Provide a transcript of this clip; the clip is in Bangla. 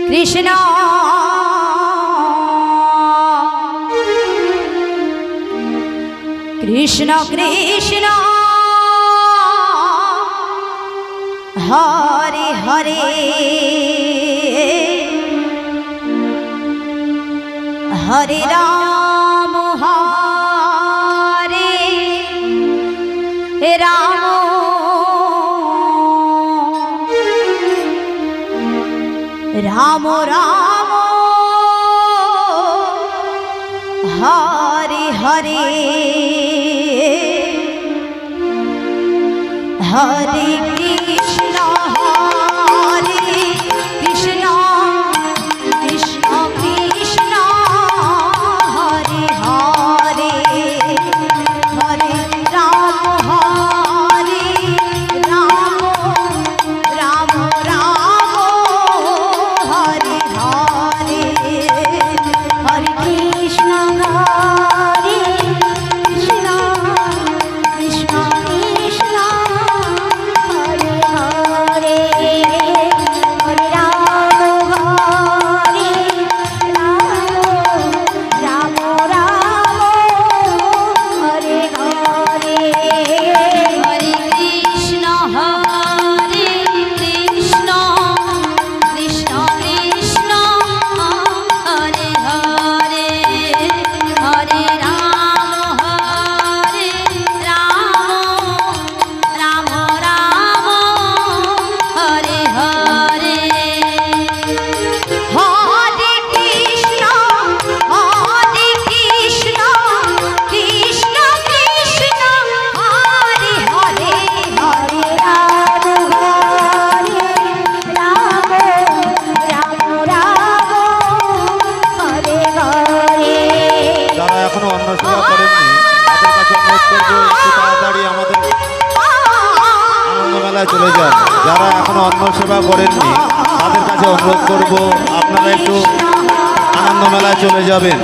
কৃষ্ণ কৃষ্ণ কৃষ্ণ হরে হরে হরে রাম হরে রাম রাম রাম হরে হরে হরে কৃষ্ণ হরে কৃষ্ণ কৃষ্ণ কৃষ্ণ হরে হরে হরে রাম হরে রাম রাম রাম হরে হরে হরে কৃষ্ণ হরে কৃষ্ণ কৃষ্ণ কৃষ্ণ হরে হরে হরে রাম হরে রাম রাম রাম হরে হরে হরে কৃষ্ণ হরে কৃষ্ণ কৃষ্ণ কৃষ্ণ হরে হরে হরে রাম হরে রাম রাম রাম হরে হরে হরে কৃষ্ণ কৃষ্ণ কৃষ্ণ হরে হরে হরে রাম হরে রাম রাম রাম হরে হরে যারা এখনো অন্ন সেবা করেননি তাদের কাছে অনুরোধ করবো একটু তাড়াতাড়ি আমাদের আনন্দ মেলায় চলে যান। যারা এখনো অন্ন সেবা করেননি তাদের কাছে অনুরোধ করবো আপনারা একটু আনন্দ মেলায় চলে যাবেন।